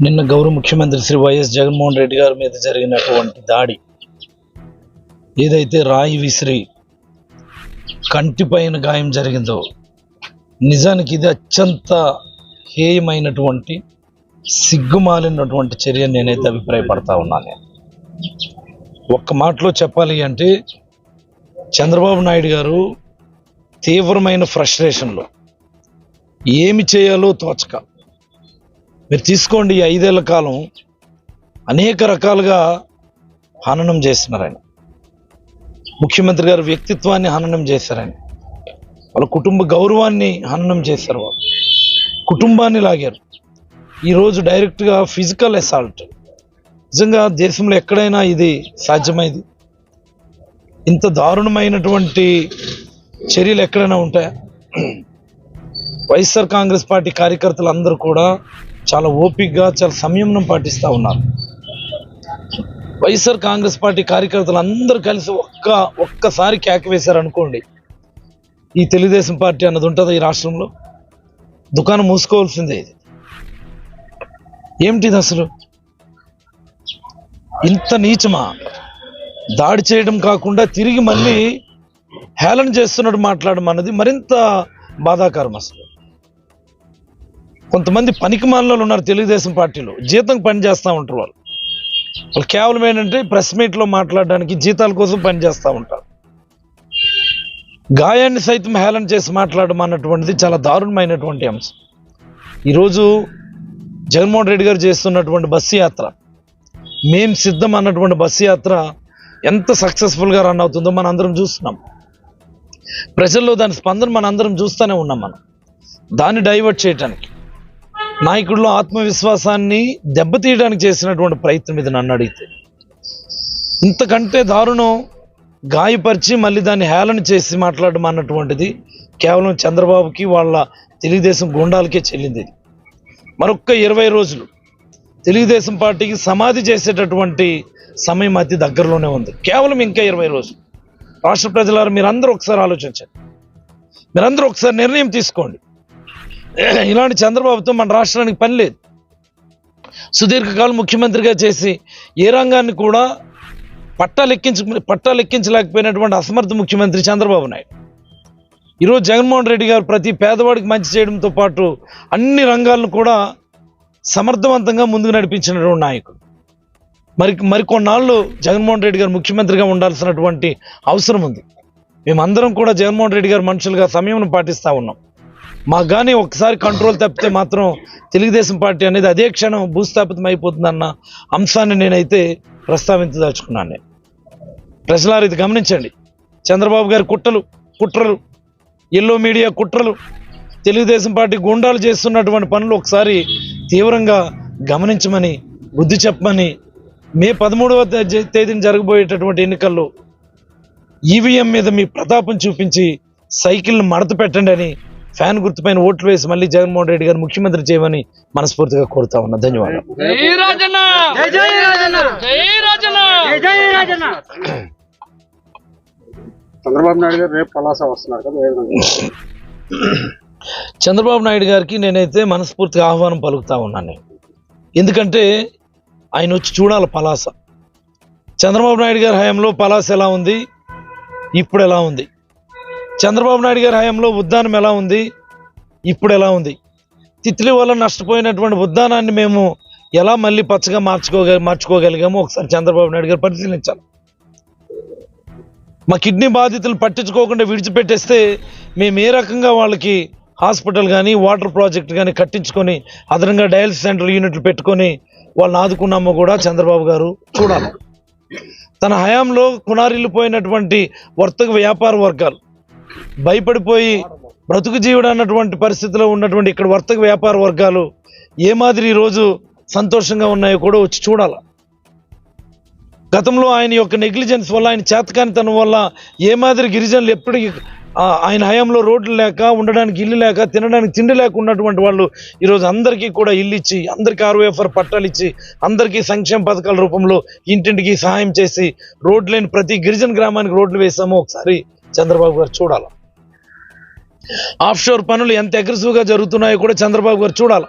నిన్న గౌరవ ముఖ్యమంత్రి శ్రీ వైఎస్ జగన్మోహన్ రెడ్డి గారి మీద జరిగినటువంటి దాడి ఏదైతే రాయి విసిరి కంటిపైన గాయం జరిగిందో నిజానికి ఇది అత్యంత హేయమైనటువంటి సిగ్గుమాలినటువంటి చర్య నేనైతే అభిప్రాయపడతా ఉన్నాను. ఒక్క మాటలో చెప్పాలి అంటే చంద్రబాబు నాయుడు గారు తీవ్రమైన ఫ్రస్ట్రేషన్లో ఏమి చేయాలో తోచక మీరు తీసుకోండి, ఈ 5 ఏళ్ల కాలం అనేక రకాలుగా హననం చేస్తున్నారు ఆయన. ముఖ్యమంత్రి గారి వ్యక్తిత్వాన్ని హననం చేశారు ఆయన. వాళ్ళ కుటుంబ గౌరవాన్ని హననం చేశారు. వాళ్ళు కుటుంబాన్ని లాగారు. ఈరోజు డైరెక్ట్గా ఫిజికల్ అసాల్ట్. నిజంగా దేశంలో ఎక్కడైనా ఇది సాధ్యమైంది? ఇంత దారుణమైనటువంటి చర్యలు ఎక్కడైనా ఉంటాయా? వైఎస్ఆర్ కాంగ్రెస్ పార్టీ కార్యకర్తలు అందరూ కూడా చాలా ఓపికగా చాలా సంయమనం పాటిస్తూ ఉన్నారు. వైఎస్ఆర్ కాంగ్రెస్ పార్టీ కార్యకర్తలు అందరూ కలిసి ఒక్కసారి కేక వేశారు అనుకోండి, ఈ తెలుగుదేశం పార్టీ అన్నది ఉంటుందా ఈ రాష్ట్రంలో? దుకాణం మూసుకోవాల్సిందే. ఇది ఏమిటిది అసలు? ఇంత నీచమా? దాడి చేయడం కాకుండా తిరిగి మళ్ళీ హేళన చేస్తున్నట్టు మాట్లాడడం అన్నది మరింత బాధాకరం. అసలు కొంతమంది పనికిమాలిన వాళ్ళు ఉన్నారు తెలుగుదేశం పార్టీలో, జీతం పని చేస్తూ ఉంటారు. వాళ్ళు కేవలం ఏంటంటే ప్రెస్ మీట్లో మాట్లాడడానికి జీతాల కోసం పనిచేస్తూ ఉంటారు. గాయాన్ని సైతం హేళన చేసి మాట్లాడడం అన్నటువంటిది చాలా దారుణమైనటువంటి అంశం. ఈరోజు జగన్మోహన్ రెడ్డి గారు చేస్తున్నటువంటి బస్సు యాత్ర, మేం సిద్ధం అన్నటువంటి బస్సు యాత్ర ఎంత సక్సెస్ఫుల్గా రన్ అవుతుందో మనం అందరం చూస్తున్నాం. ప్రజల్లో దాని స్పందన మనం అందరం చూస్తూనే ఉన్నాం. మనం దాన్ని డైవర్ట్ చేయడానికి, నాయకుల్లో ఆత్మవిశ్వాసాన్ని దెబ్బతీయడానికి చేసినటువంటి ప్రయత్నం ఇది నన్ను అడిగితే. ఇంతకంటే దారుణం గాయపరిచి మళ్ళీ దాన్ని హేళన చేసి మాట్లాడడం అన్నటువంటిది కేవలం చంద్రబాబుకి వాళ్ళ తెలుగుదేశం గుండాలకే చెల్లింది. మరొక్క 20 రోజులు తెలుగుదేశం పార్టీకి సమాధి చేసేటటువంటి సమయం అతి దగ్గరలోనే ఉంది. కేవలం ఇంకా 20 రోజులు. రాష్ట్ర ప్రజలారా మీరందరూ ఒకసారి ఆలోచించండి, మీరందరూ ఒకసారి నిర్ణయం తీసుకోండి. ఇలాంటి చంద్రబాబుతో మన రాష్ట్రానికి పని లేదు. సుదీర్ఘకాలం ముఖ్యమంత్రిగా చేసి ఏ రంగాన్ని కూడా పట్టాలెక్కించలేకపోయినటువంటి అసమర్థ ముఖ్యమంత్రి చంద్రబాబు నాయుడు. ఈరోజు జగన్మోహన్ రెడ్డి గారు ప్రతి పేదవాడికి మంచి చేయడంతో పాటు అన్ని రంగాలను కూడా సమర్థవంతంగా ముందుకు నడిపించినటువంటి నాయకుడు. మరికొన్నాళ్ళు జగన్మోహన్ రెడ్డి గారు ముఖ్యమంత్రిగా ఉండాల్సినటువంటి అవసరం ఉంది. మేమందరం కూడా జగన్మోహన్ రెడ్డి గారు మనుషులుగా సంయమనం పాటిస్తూ ఉన్నాం. మాకు కానీ ఒకసారి కంట్రోల్ తప్పితే మాత్రం తెలుగుదేశం పార్టీ అనేది అదే క్షణం భూస్థాపితం అయిపోతుందన్న అంశాన్ని నేనైతే ప్రస్తావించదలుచుకున్నాను. ప్రజలారు ఇది గమనించండి. చంద్రబాబు గారి కుట్రలు, ఎల్లో మీడియా కుట్రలు, తెలుగుదేశం పార్టీ గుండాలు చేస్తున్నటువంటి పనులు ఒకసారి తీవ్రంగా గమనించమని, బుద్ధి చెప్పమని, మే 13వ తేదీన జరగబోయేటటువంటి ఎన్నికల్లో ఈవీఎం మీద మీ ప్రతాపం చూపించి సైకిల్ని మడత పెట్టండి అని ఫ్యాన్ గుర్తుపైన ఓట్లు వేసి మళ్ళీ జగన్మోహన్ రెడ్డి గారు ముఖ్యమంత్రి చేయమని మనస్ఫూర్తిగా కోరుతా ఉన్నా. ధన్యవాదాలు. చంద్రబాబు నాయుడు గారు రేపు పలాస వస్తున్నారు కదా, చంద్రబాబు నాయుడు గారికి నేనైతే మనస్ఫూర్తిగా ఆహ్వానం పలుకుతా ఉన్నాను. ఎందుకంటే ఆయన వచ్చి చూడాలి పలాస. చంద్రబాబు నాయుడు గారి హయాంలో పలాస ఎలా ఉంది, ఇప్పుడు ఎలా ఉంది? చంద్రబాబు నాయుడు గారి హయాంలో ఉద్దానం ఎలా ఉంది, ఇప్పుడు ఎలా ఉంది? తిత్లీ వల్ల నష్టపోయినటువంటి ఉద్దానాన్ని మేము ఎలా మళ్ళీ పచ్చగా మార్చుకోగలిగామో ఒకసారి చంద్రబాబు నాయుడు గారు పరిశీలించాలి. మా కిడ్నీ బాధితులు పట్టించుకోకుండా విడిచిపెట్టేస్తే మేము ఏ రకంగా వాళ్ళకి హాస్పిటల్ కానీ వాటర్ ప్రాజెక్ట్ కానీ కట్టించుకొని అదనంగా డయాలసిస్ సెంటర్ యూనిట్లు పెట్టుకొని వాళ్ళని ఆదుకున్నామో కూడా చంద్రబాబు గారు చూడాలి. తన హయాంలో కునారిల్లిపోయినటువంటి వర్తక వ్యాపార వర్గాలు భయపడిపోయి బ్రతుకు జీవుడు అన్నటువంటి పరిస్థితిలో ఉన్నటువంటి ఇక్కడ వర్తక వ్యాపార వర్గాలు ఏ మాదిరి ఈరోజు సంతోషంగా ఉన్నాయో కూడా వచ్చి చూడాలి. గతంలో ఆయన యొక్క నెగ్లిజెన్స్ వల్ల, ఆయన చేతకానితనం వల్ల ఏ మాదిరి గిరిజనులు ఎప్పటికీ ఆయన హయాంలో రోడ్లు లేక, ఉండడానికి ఇల్లు లేక, తినడానికి తిండి లేక ఉన్నటువంటి వాళ్ళు ఈరోజు అందరికీ కూడా ఇల్లు ఇచ్చి, అందరికీ 6 పట్టాలు ఇచ్చి, అందరికీ సంక్షేమ పథకాల రూపంలో ఇంటింటికి సహాయం చేసి, రోడ్లు లేని ప్రతి గిరిజన గ్రామానికి రోడ్లు వేసామో ఒకసారి చంద్రబాబు గారు చూడాలి. ఆఫ్షోర్ పనులు ఎంత అగ్రెసివ్గా జరుగుతున్నాయో కూడా చంద్రబాబు గారు చూడాలి.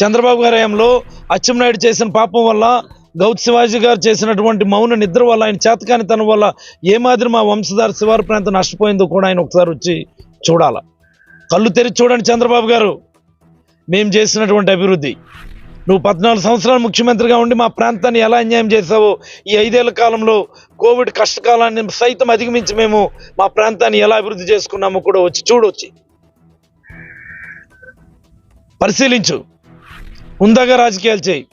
చంద్రబాబు గారి హయాంలో అచ్చెన్నాయుడు చేసిన పాపం వల్ల, గౌత్ శివాజీ గారు చేసినటువంటి మౌన నిద్ర వల్ల, ఆయన చేతకానితనం వల్ల ఏ మాదిరి మా వంశధార శివారు ప్రాంతం నష్టపోయిందో కూడా ఆయన ఒకసారి వచ్చి చూడాల. కళ్ళు తెరిచి చూడండి చంద్రబాబు గారు, మేము చేసినటువంటి అభివృద్ధి. నువ్వు 14 సంవత్సరాలు ముఖ్యమంత్రిగా ఉండి మా ప్రాంతాన్ని ఎలా అన్యాయం చేసావో, ఈ 5 ఏళ్ల కాలంలో కోవిడ్ కష్టకాలాన్ని సైతం అధిగమించి మేము మా ప్రాంతాన్ని ఎలా అభివృద్ధి చేసుకున్నామో కూడా వచ్చి చూడొచ్చి పరిశీలించు. హుందాగా రాజకీయాలు చేయి.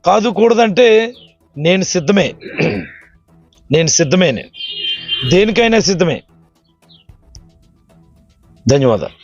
కాదు కూడదంటే నేను సిద్ధమే, నేను దేనికైనా సిద్ధమే. ధన్యవాదాలు.